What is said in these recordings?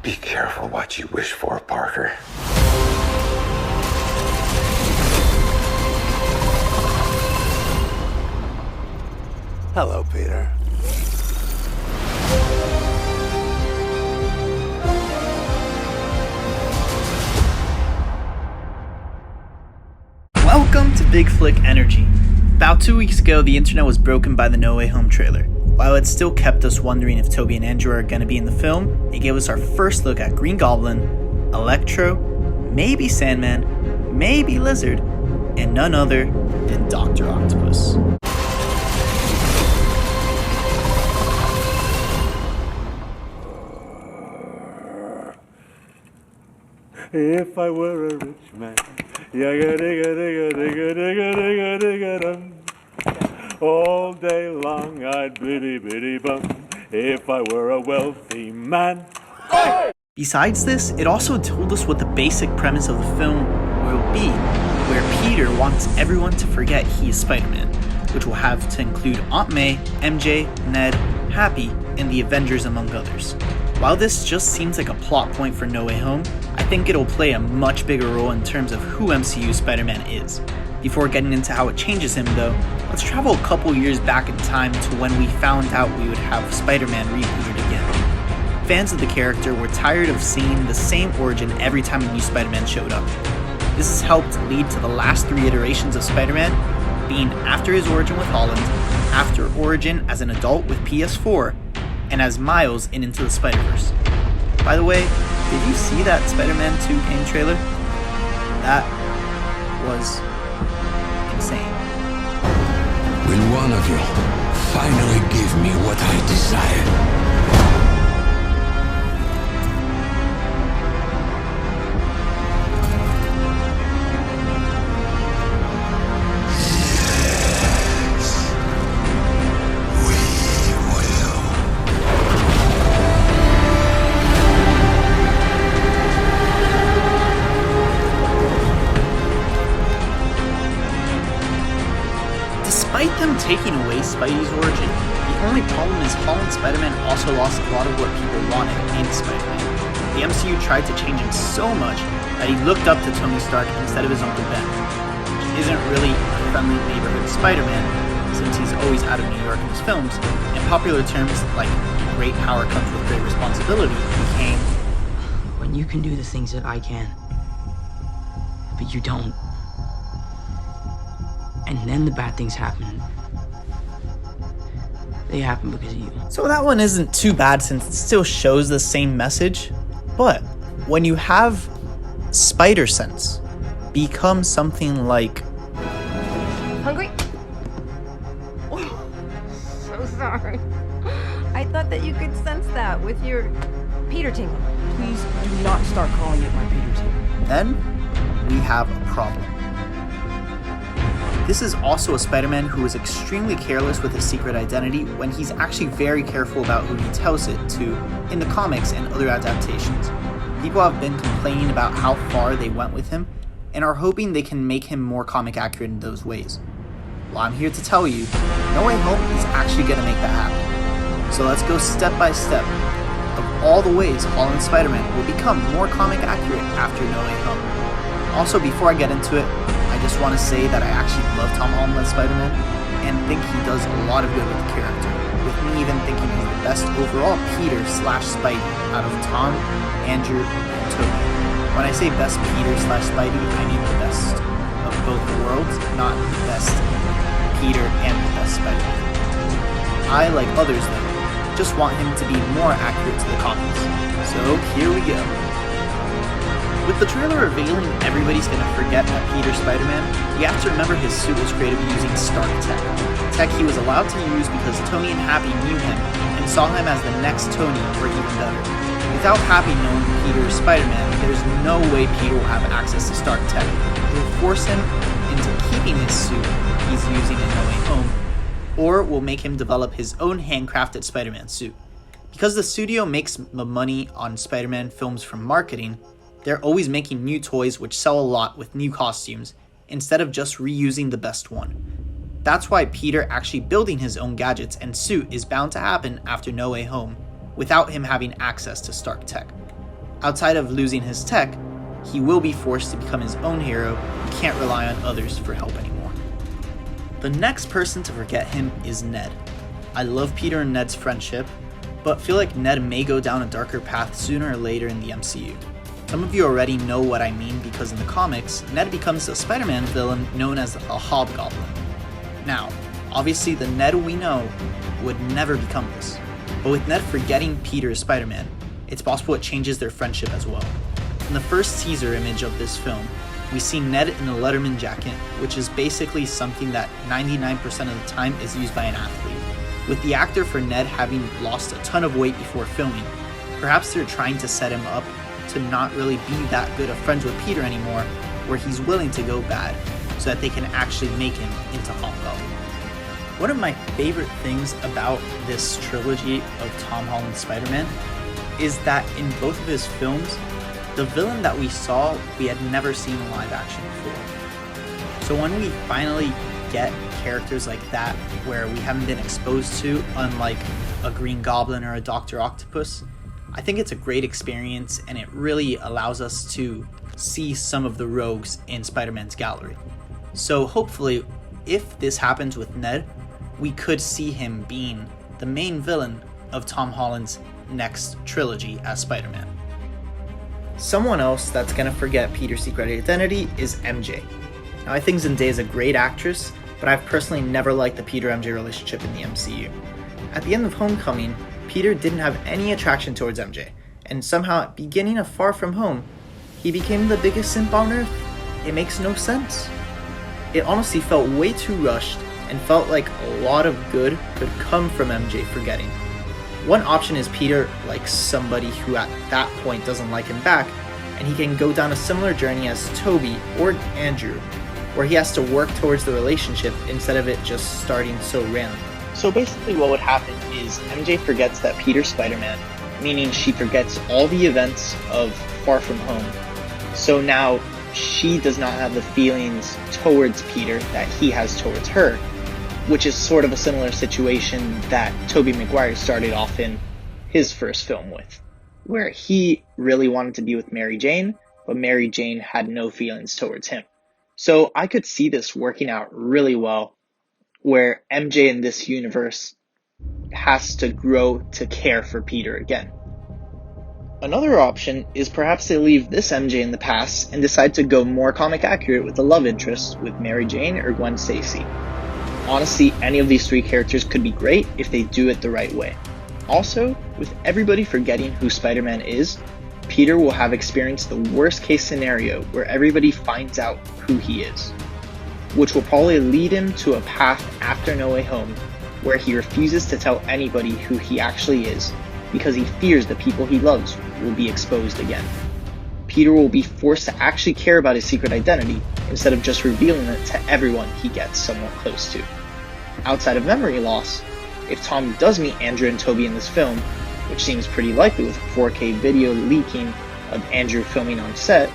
Be careful what you wish for, Parker. Hello, Peter. Welcome to Big Flick Energy. About 2 weeks ago, the internet was broken by the No Way Home trailer. While it still kept us wondering if Tobey and Andrew are going to be in the film, it gave us our first look at Green Goblin, Electro, maybe Sandman, maybe Lizard, and none other than Dr. Octopus. If I were a rich man, all day long I'd biddy bum. If I were a wealthy man. Besides this, it also told us what the basic premise of the film will be, where Peter wants everyone to forget he is Spider-Man, which will have to include Aunt May, MJ, Ned, Happy, and the Avengers among others. While this just seems like a plot point for No Way Home, I think it'll play a much bigger role in terms of who MCU Spider-Man is. Before getting into how it changes him though, let's travel a couple years back in time to when we found out we would have Spider-Man rebooted again. Fans of the character were tired of seeing the same origin every time a new Spider-Man showed up. This has helped lead to the last 3 iterations of Spider-Man being after his origin with Holland, after origin as an adult with PS4, and as Miles in Into the Spider-Verse. By the way, did you see that Spider-Man 2 game trailer? That was insane. Will one of you finally give me what I desire? Despite them taking away Spidey's origin, the only problem is Holland Spider-Man also lost a lot of what people wanted in Spider-Man. The MCU tried to change him so much that he looked up to Tony Stark instead of his Uncle Ben, which isn't really a friendly neighborhood Spider-Man since he's always out of New York in his films, and popular terms like great power comes with great responsibility became, when you can do the things that I can, but you don't. And then the bad things happen. They happen because of you. So that one isn't too bad since it still shows the same message, but when you have spider sense become something like... Hungry? Oh, so sorry. I thought that you could sense that with your Peter tingle. Please do not start calling it my Peter tingle. Then we have a problem. This is also a Spider-Man who is extremely careless with his secret identity when he's actually very careful about who he tells it to in the comics and other adaptations. People have been complaining about how far they went with him and are hoping they can make him more comic accurate in those ways. Well, I'm here to tell you, No Way Home is actually going to make that happen. So let's go step by step of all the ways Holland Spider-Man will become more comic accurate after No Way Home. Also, before I get into it, I just want to say that I actually love Tom Holland as Spider-Man and think he does a lot of good with the character, with me even thinking he's the best overall Peter/Spidey out of Tom, Andrew, and Tobey. When I say best Peter/Spidey, I mean the best of both worlds, not the best Peter and the best Spider-Man. I, like others though, just want him to be more accurate to the comics. So here we go. With the trailer revealing everybody's gonna forget that Peter's Spider-Man, you have to remember his suit was created using Stark tech. Tech he was allowed to use because Tony and Happy knew him and saw him as the next Tony or even better. Without Happy knowing Peter is Spider-Man, there's no way Peter will have access to Stark tech. It will force him into keeping his suit he's using in No Way Home, or will make him develop his own handcrafted Spider-Man suit. Because the studio makes the money on Spider-Man films from marketing, they're always making new toys which sell a lot with new costumes, instead of just reusing the best one. That's why Peter actually building his own gadgets and suit is bound to happen after No Way Home, without him having access to Stark tech. Outside of losing his tech, he will be forced to become his own hero and can't rely on others for help anymore. The next person to forget him is Ned. I love Peter and Ned's friendship, but feel like Ned may go down a darker path sooner or later in the MCU. Some of you already know what I mean because in the comics, Ned becomes a Spider-Man villain known as a Hobgoblin. Now, obviously the Ned we know would never become this, but with Ned forgetting Peter is Spider-Man, it's possible it changes their friendship as well. In the first teaser image of this film, we see Ned in a Letterman jacket, which is basically something that 99% of the time is used by an athlete. With the actor for Ned having lost a ton of weight before filming, perhaps they're trying to set him up to not really be that good of friends with Peter anymore, where he's willing to go bad, so that they can actually make him into Hobgoblin. One of my favorite things about this trilogy of Tom Holland's Spider-Man is that in both of his films, the villain that we saw, we had never seen in live action before. So when we finally get characters like that, where we haven't been exposed to, unlike a Green Goblin or a Dr. Octopus, I think it's a great experience and it really allows us to see some of the rogues in Spider-Man's gallery. So hopefully, if this happens with Ned, we could see him being the main villain of Tom Holland's next trilogy as Spider-Man. Someone else that's gonna forget Peter's secret identity is MJ. Now I think Zendaya is a great actress, but I've personally never liked the Peter-MJ relationship in the MCU. At the end of Homecoming, Peter didn't have any attraction towards MJ, and somehow at the beginning of Far From Home, he became the biggest simp on Earth. It makes no sense. It honestly felt way too rushed, and felt like a lot of good could come from MJ forgetting. One option is Peter likes somebody who at that point doesn't like him back, and he can go down a similar journey as Toby or Andrew, where he has to work towards the relationship instead of it just starting so random. So basically what would happen is MJ forgets that Peter's Spider-Man, meaning she forgets all the events of Far From Home. So now she does not have the feelings towards Peter that he has towards her, which is sort of a similar situation that Tobey Maguire started off in his first film with, where he really wanted to be with Mary Jane, but Mary Jane had no feelings towards him. So I could see this working out really well, where MJ in this universe has to grow to care for Peter again. Another option is perhaps they leave this MJ in the past and decide to go more comic accurate with the love interest with Mary Jane or Gwen Stacy. Honestly, any of these three characters could be great if they do it the right way. Also, with everybody forgetting who Spider-Man is, Peter will have experienced the worst case scenario where everybody finds out who he is, which will probably lead him to a path after No Way Home where he refuses to tell anybody who he actually is because he fears the people he loves will be exposed again. Peter will be forced to actually care about his secret identity instead of just revealing it to everyone he gets somewhat close to. Outside of memory loss, if Tom does meet Andrew and Toby in this film, which seems pretty likely with 4K video leaking of Andrew filming on set,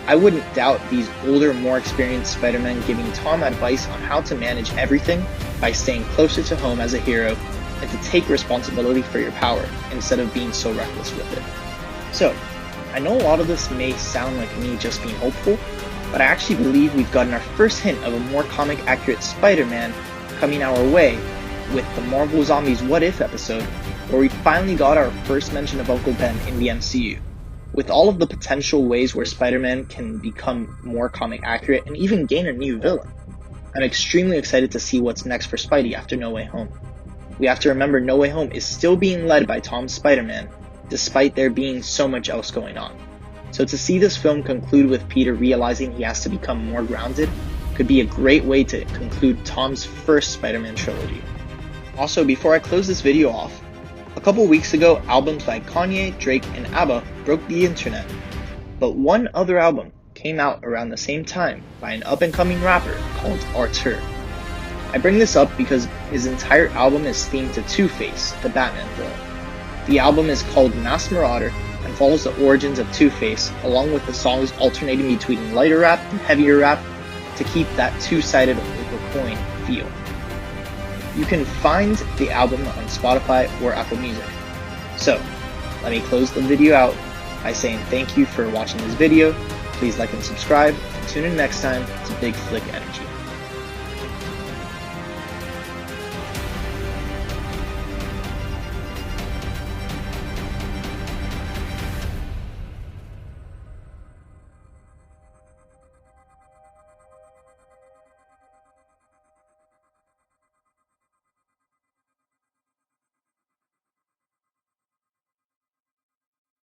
I wouldn't doubt these older, more experienced Spider-Men giving Tom advice on how to manage everything by staying closer to home as a hero and to take responsibility for your power instead of being so reckless with it. So, I know a lot of this may sound like me just being hopeful, but I actually believe we've gotten our first hint of a more comic accurate Spider-Man coming our way with the Marvel Zombies What If episode, where we finally got our first mention of Uncle Ben in the MCU. With all of the potential ways where Spider-Man can become more comic accurate and even gain a new villain, I'm extremely excited to see what's next for Spidey after No Way Home. We have to remember No Way Home is still being led by Tom's Spider-Man, despite there being so much else going on. So to see this film conclude with Peter realizing he has to become more grounded could be a great way to conclude Tom's first Spider-Man trilogy. Also, before I close this video off, a couple weeks ago, albums by Kanye, Drake, and ABBA broke the internet. But one other album came out around the same time by an up-and-coming rapper called Arthur. I bring this up because his entire album is themed to Two-Face, the Batman villain. The album is called Mass Marauder and follows the origins of Two-Face, along with the songs alternating between lighter rap and heavier rap to keep that two-sided of a coin feel. You can find the album on Spotify or Apple Music. So, let me close the video out by saying thank you for watching this video. Please like and subscribe, and tune in next time to Big Flick Energy.